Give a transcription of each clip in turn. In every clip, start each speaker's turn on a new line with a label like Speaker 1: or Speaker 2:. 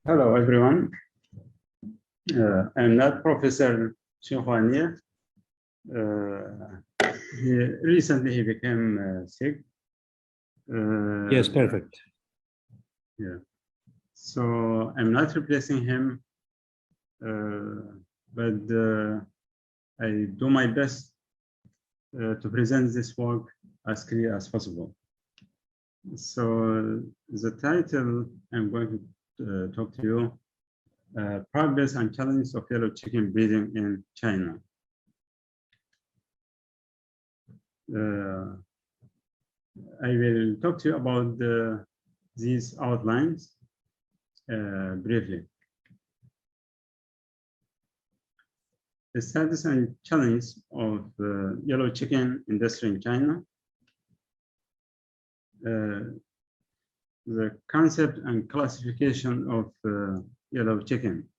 Speaker 1: Hello, everyone. I'm not Professor Qinghua Nie. Recently, he became sick.
Speaker 2: Yes, perfect.
Speaker 1: Yeah. So I'm not replacing him, but I do my best to present this work as clear as possible. So the title I'm going to talk to you, progress and challenges of yellow chicken breeding in China. I will talk to you about these outlines briefly. The status and challenge of yellow chicken industry in China. The concept and classification of yellow chicken.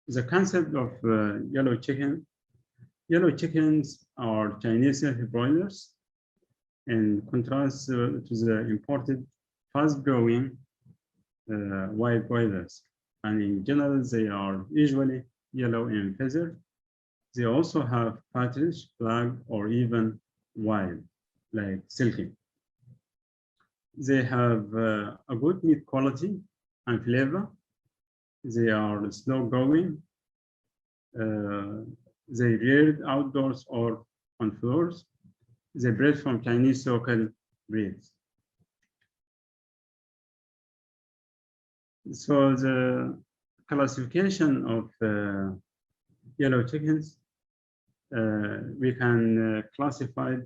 Speaker 1: The concept of yellow chicken. Yellow chickens are Chinese broilers, in contrast to the imported fast-growing white broilers. And in general, they are usually yellow in feather. They also have partridge, black, or even white, like silky. They have a good meat quality and flavor. They are slow growing. They reared outdoors or on floors. They bred from Chinese local breeds. So the classification of yellow chickens, we can classify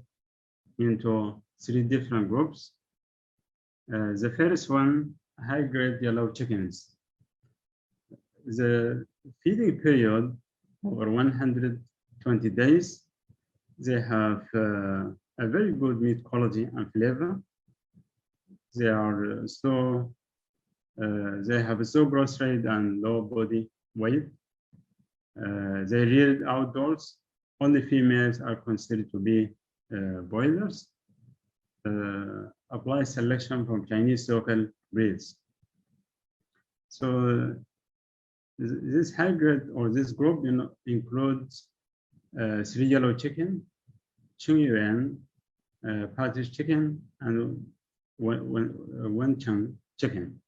Speaker 1: into 3 different groups. The first one, high-grade yellow chickens. The feeding period over 120 days, they have a very good meat quality and flavor. They are they have a slow growth rate and low body weight. They reared outdoors. Only females are considered to be broilers. Apply selection from Chinese local breeds. So this hybrid or this group includes 3 yellow chicken, Qingyuan, partridge chicken, and Wencheng chicken.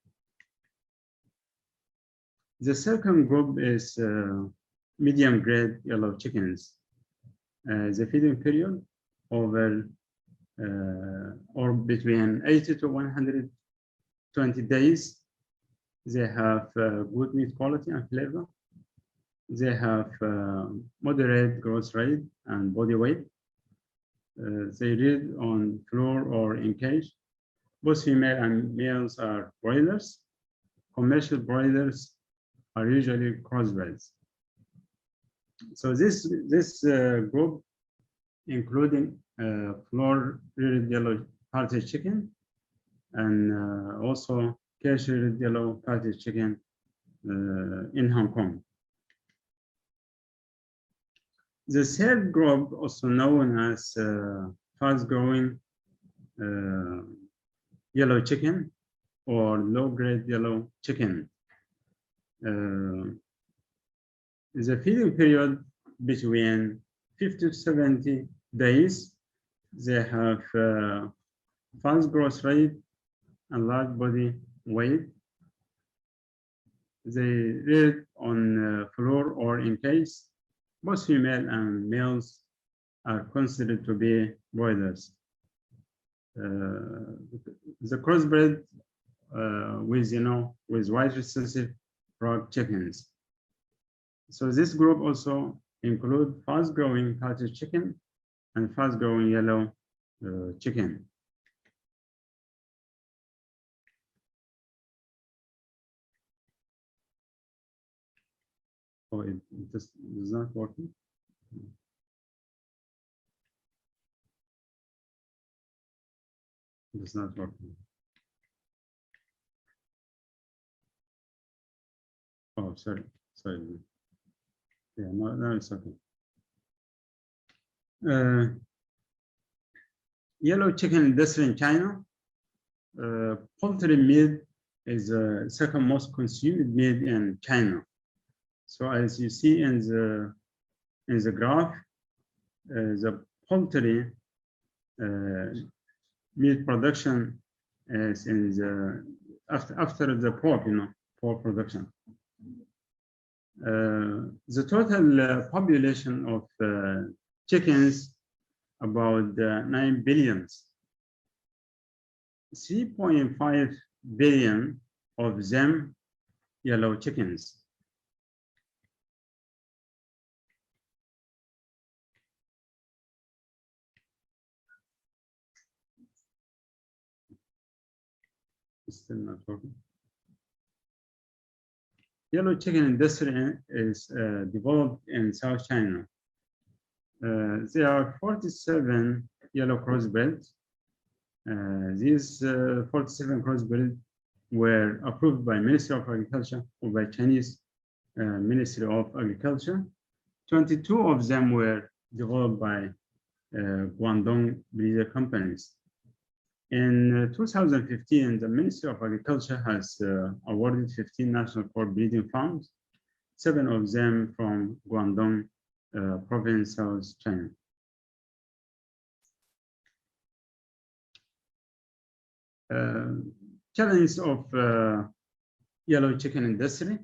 Speaker 1: The second group is medium grade yellow chickens. The feeding period over or between 80 to 120 days. They have good meat quality and flavor. They have moderate growth rate and body weight. They reared on floor or in cage. Both female and males are broilers. Commercial broilers are usually crossbreds. So this group, including floor reared yellow partridge chicken and also cage reared yellow partridge chicken in Hong Kong. The third group, also known as fast-growing yellow chicken or low-grade yellow chicken. The feeding period between 50 to 70 days. They have fast growth rate and large body weight. They reared on floor or in cage. Both female and males are considered to be broilers. The crossbred with white recessive frog chickens. So this group also include fast-growing partridge chicken and fast-growing yellow chicken. Oh, it just is not working. It's not working. Oh, sorry. Yeah, no, it's okay. Yellow chicken industry in China. Poultry meat is the second most consumed meat in China. So as you see in the graph, the poultry meat production is in the after the pork, pork production. The total population of chickens about 9 billion. 3.5 billion of them yellow chickens. Still not working. Yellow chicken industry is developed in South China. There are 47 yellow crossbreds. These 47 crossbreds were approved by Ministry of Agriculture or by Chinese Ministry of Agriculture. 22 of them were developed by Guangdong breeder companies. In 2015, the Ministry of Agriculture has awarded 15 national cord breeding farms, 7 of them from Guangdong province, South China. Challenge of yellow chicken industry.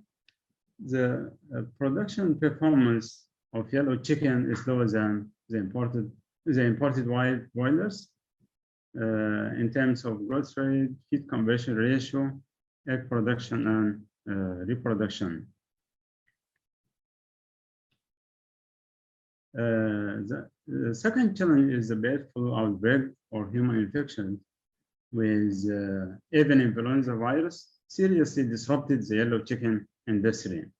Speaker 1: The production performance of yellow chicken is lower than the imported white broilers. In terms of growth rate, feed conversion ratio, egg production, and reproduction. The second challenge is the bird flu outbreak or human infection with avian influenza virus seriously disrupted the yellow chicken industry.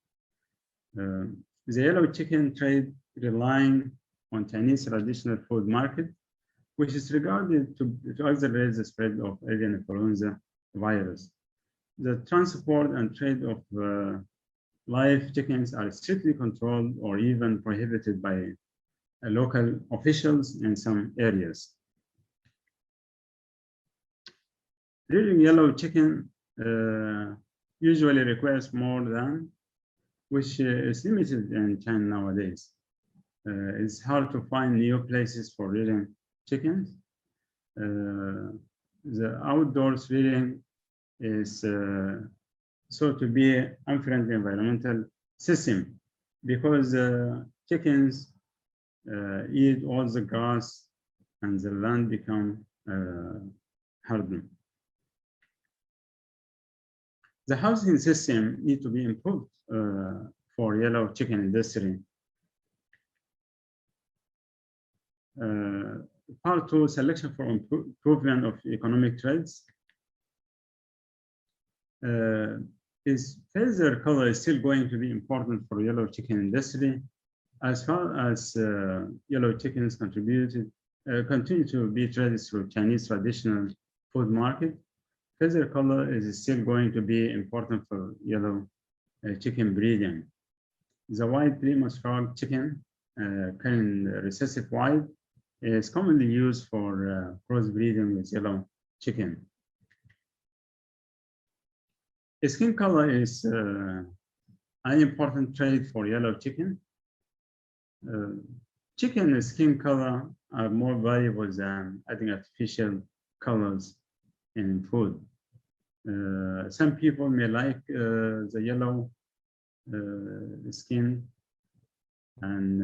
Speaker 1: The yellow chicken trade relying on Chinese traditional food market, which is regarded to accelerate the spread of avian influenza virus. The transport and trade of live chickens are strictly controlled or even prohibited by local officials in some areas. Rearing yellow chicken usually requires more land, which is limited in China nowadays. It's hard to find new places for rearing chickens. The outdoors rearing is so to be unfriendly environmental system because chickens eat all the grass and the land become hardened. The housing system needs to be improved for yellow chicken industry. Part 2, selection for improvement of economic traits. Is feather color is still going to be important for yellow chicken industry, as far as yellow chickens continue to be traded through Chinese traditional food market. Feather color is still going to be important for yellow chicken breeding. The white Plymouth Rock chicken, carrying recessive white, is commonly used for crossbreeding with yellow chicken. Skin color is an important trait for yellow chicken. Chicken skin color are more valuable than adding artificial colors in food. Some people may like the yellow skin, and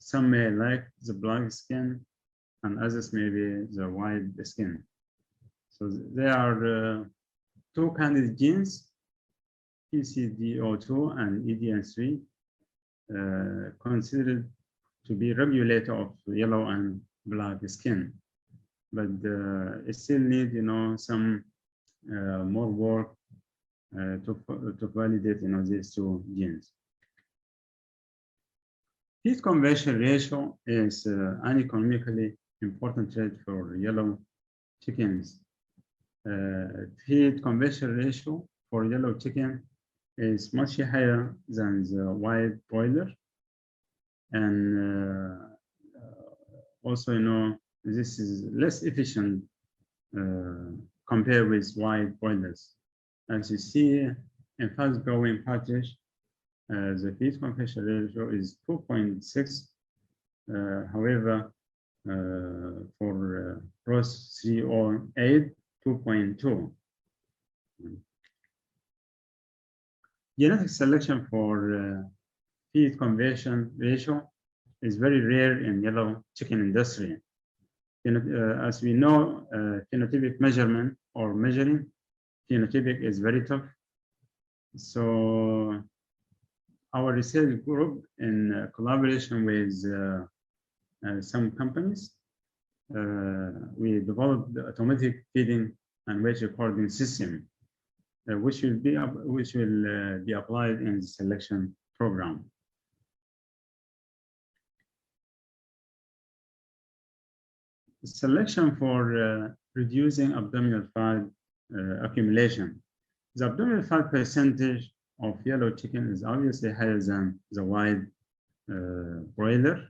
Speaker 1: some may like the black skin, and others maybe the white skin. So there are 2 candidate genes, PCDO2 and EDN3, considered to be regulator of yellow and black skin, but it still needs, some more work to validate, these 2 genes. Feed conversion ratio is an economically important trait for yellow chickens. Feed conversion ratio for yellow chicken is much higher than the white broiler, and also, this is less efficient compared with white broilers. As you see, in fast-growing patches, the feed conversion ratio is 2.6. However, for rows 3 or 8, 2.2. Genetic selection for feed conversion ratio is very rare in yellow chicken industry. As we know, phenotypic measurement or measuring phenotypic is very tough. So our research group, in collaboration with some companies, we developed the automatic feeding and weight recording system, which will be applied in the selection program. Selection for reducing abdominal fat accumulation. The abdominal fat percentage of yellow chicken is obviously higher than the white broiler.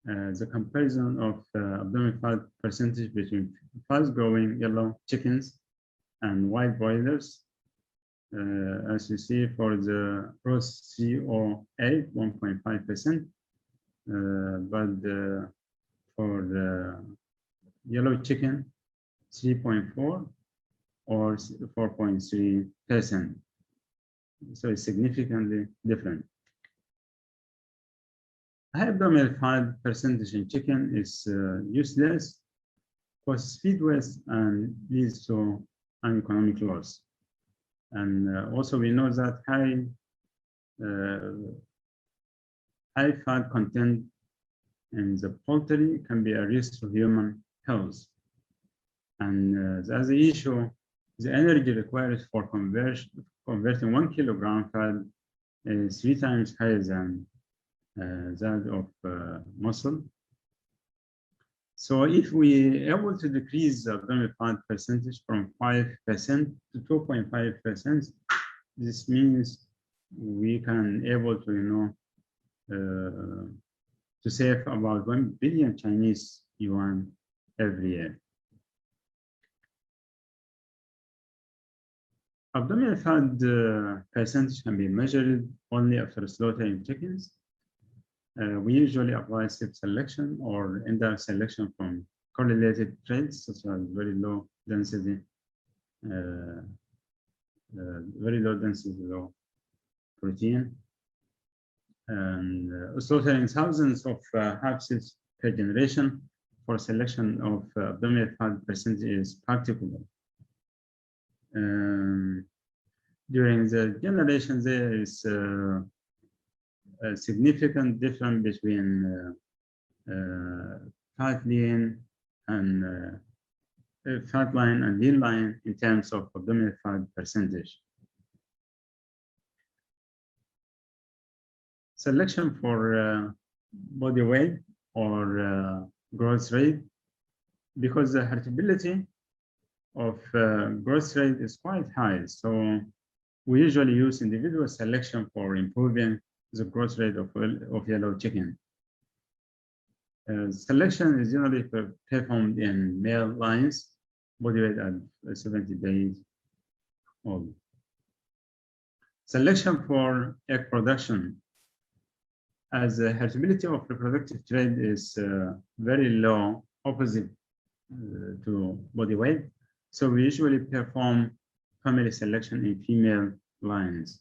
Speaker 1: The comparison of abdominal fat percentage between fast-growing yellow chickens and white broilers, as you see for the rows 3 or 8, 1.5%, but for the yellow chicken, 3.4 or 4.3%. So it's significantly different. High abdominal fat percentage in chicken is useless, causes feed waste, and leads to uneconomic loss. And also we know that high fat content in the poultry can be a risk to human health. And the other issue, the energy required for converting 1 kilogram fat is 3 times higher than that of muscle. So if we are able to decrease the abdominal fat percentage from 5% to 2.5%, this means we can able to, to save about 1 billion Chinese yuan every year. Abdominal fat percentage can be measured only after slaughtering chickens. We usually apply step selection or indirect selection from correlated traits such as very low density, low protein, and slaughtering thousands of half-cells per generation for selection of abdominal fat percentage is practicable. During the generation, there is a significant difference between fat line and lean line in terms of abdominal fat percentage. Selection for body weight or growth rate, because the heritability of growth rate is quite high. So we usually use individual selection for improving the growth rate of yellow chicken. Selection is generally performed in male lines, body weight at 70 days old. Selection for egg production, as the heritability of reproductive trait is very low, opposite to body weight. So we usually perform family selection in female lines.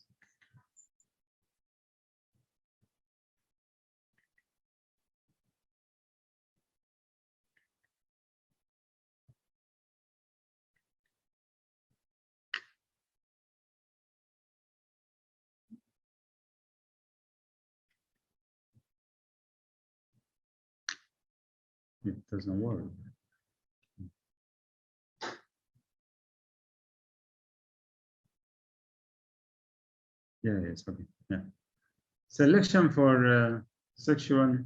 Speaker 1: It doesn't work. Yeah, it's okay. Yeah. Selection for sexual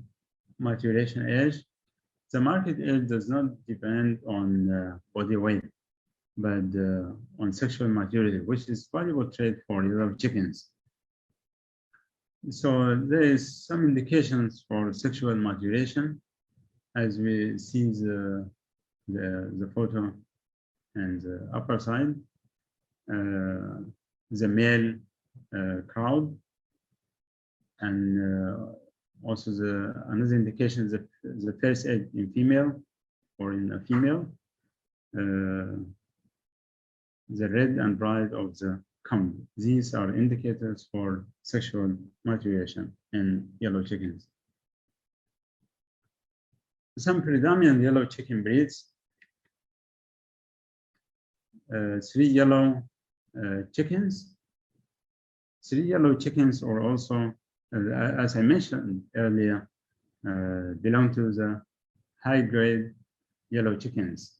Speaker 1: maturation age. The market age does not depend on body weight, but on sexual maturity, which is valuable trait for yellow chickens. So there is some indications for sexual maturation, as we see the photo and the upper side. the male crowd, and also another indication is the first egg in female or in a female, the red and bright of the comb. These are indicators for sexual maturation in yellow chickens. Some predominant yellow chicken breeds: 3 yellow chickens. 3 yellow chickens are also, as I mentioned earlier, belong to the high-grade yellow chickens.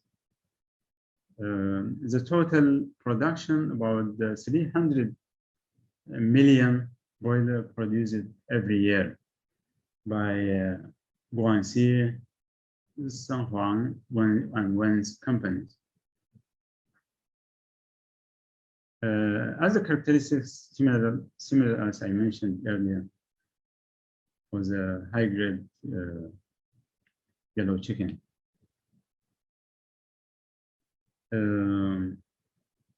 Speaker 1: The total production, about 300 million broiler produced every year by Guangxi, Sanhuang, and Wen's companies. As a characteristics, similar as I mentioned earlier, was a high-grade yellow chicken.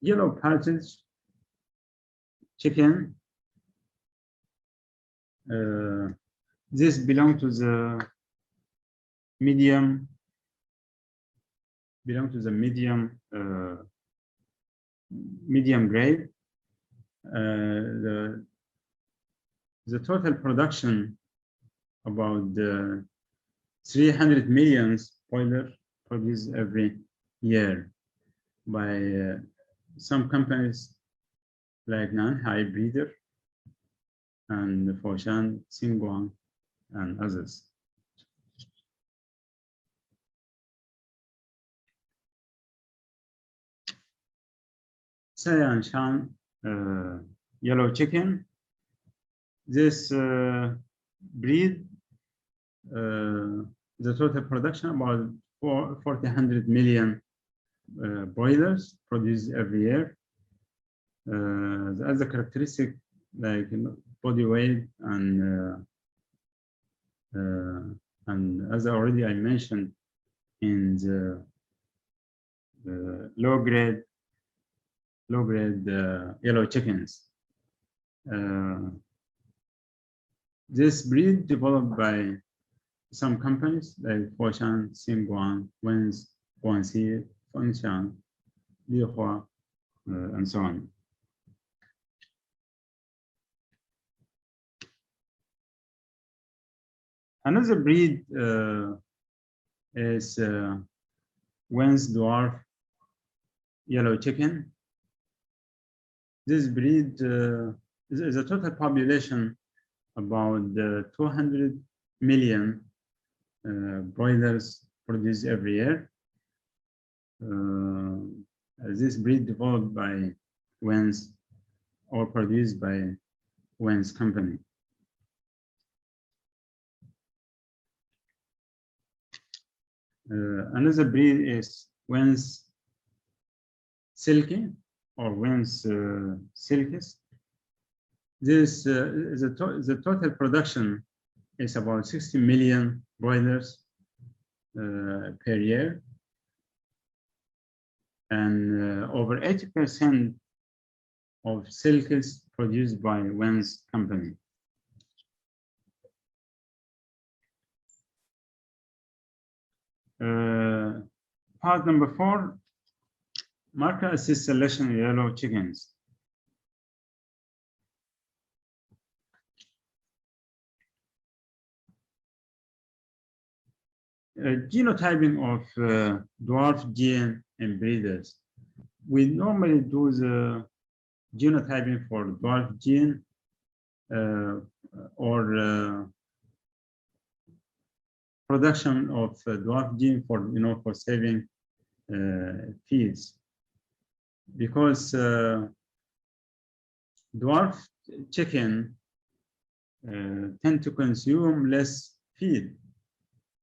Speaker 1: Yellow partridge chicken. This belongs to the medium. Medium grade. The total production about 300 million broilers produced every year by some companies like Nanhai Breeder and Foshan, Xinguang, and others. Sayanshan yellow chicken. This breed, the total production about 400 million broilers produced every year. As a characteristic, like body weight and as already I mentioned in the low grade yellow chickens. This breed developed by some companies like Foshan, Xinguang, Wen's, Guangxi, Fengshan, Lihua, and so on. Another breed is Wen's dwarf yellow chicken. This breed is a total population about 200 million broilers produced every year. This breed developed by Wen's or produced by Wen's company. Another breed is Wen's silky or Wen's silkies. This the total production is about 60 million broilers per year, and over 80% of silkies produced by Wen's company. Part number 4, marker assist selection in yellow chickens. Genotyping of dwarf gene in breeders. We normally do the genotyping for dwarf gene or production of dwarf gene for for saving feeds, because dwarf chicken tend to consume less feed,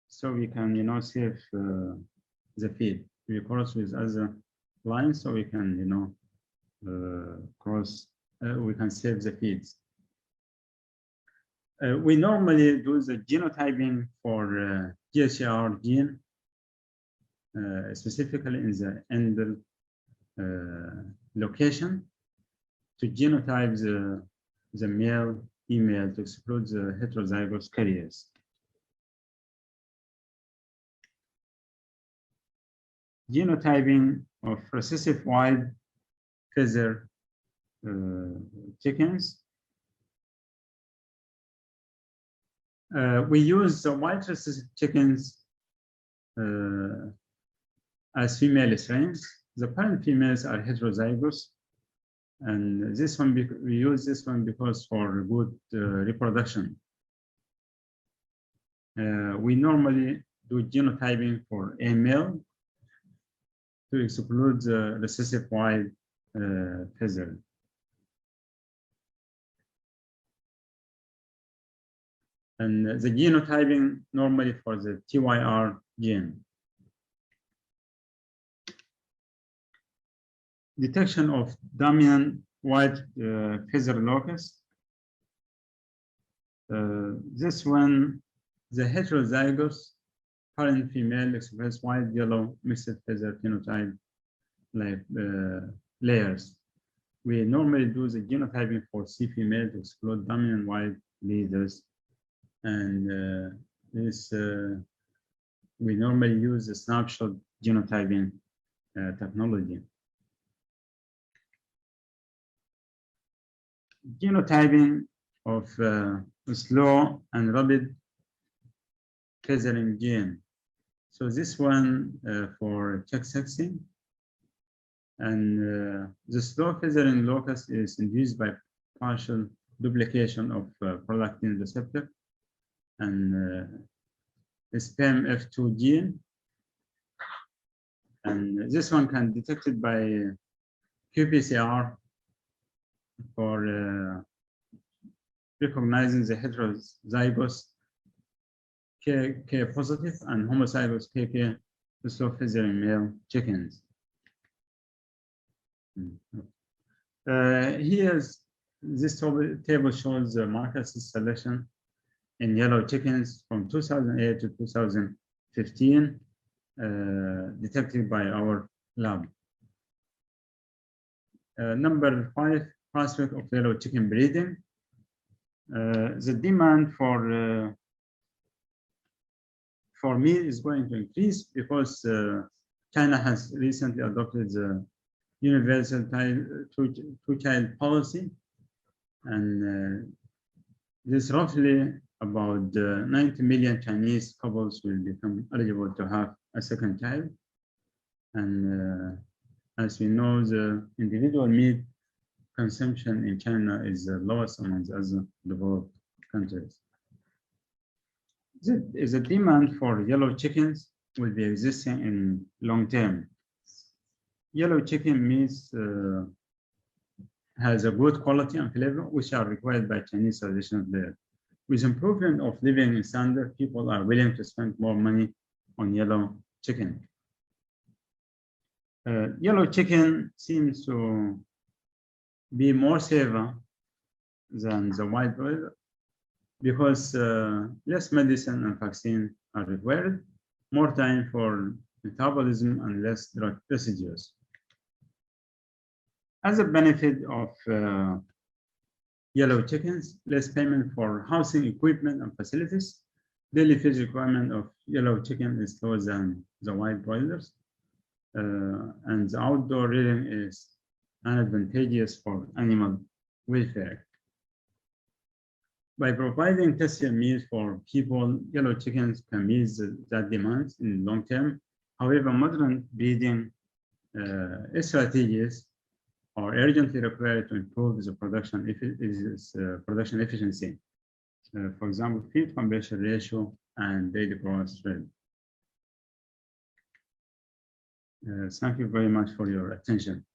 Speaker 1: so we can save the feed. We cross with other lines, so we can we can save the feeds. We normally do the genotyping for GCR gene, specifically in the location to genotype the male, female to exclude the heterozygous carriers. Genotyping of recessive white feather chickens. We use the white recessive chickens as female strains. The parent females are heterozygous, and this one we use this one because for good reproduction. We normally do genotyping for a male to exclude the recessive white feather. And the genotyping normally for the TYR gene. Detection of dominant white feather locus. This one, the heterozygous parent female express white, yellow, mixed feather phenotype like layers. We normally do the genotyping for C female to exclude dominant white leaders. And we normally use the snapshot genotyping technology. Genotyping of slow and rapid feathering gene. So this one for check sexing, and the slow feathering locus is induced by partial duplication of prolactin receptor and sperm F2 gene, and this one can be detected by qPCR for recognizing the heterozygous K positive and homozygous KK slow feathering male chickens. Here's this table shows the marker selection in yellow chickens from 2008 to 2015, detected by our lab. Number 5, prospect of yellow chicken breeding. The demand for meat is going to increase because China has recently adopted the universal two-child policy, and this roughly about 90 million Chinese couples will become eligible to have a second child. And as we know, the individual meat consumption in China is the lowest among the other developed countries. The demand for yellow chickens will be existing in long term. Yellow chicken meat has a good quality and flavor, which are required by Chinese traditional diet. With improvement of living standard, people are willing to spend more money on yellow chicken. Yellow chicken seems to be more safer than the white broiler because less medicine and vaccine are required, more time for metabolism and less drug residues. As a benefit of yellow chickens, less payment for housing equipment and facilities. Daily feed requirement of yellow chicken is lower than the white broilers, and the outdoor rearing is unadvantageous for animal welfare. By providing healthier meals for people, yellow chickens can meet that demand in the long term. However, modern breeding strategies are urgently required to improve the production efficiency. For example, feed conversion ratio and daily growth rate. Thank you very much for your attention.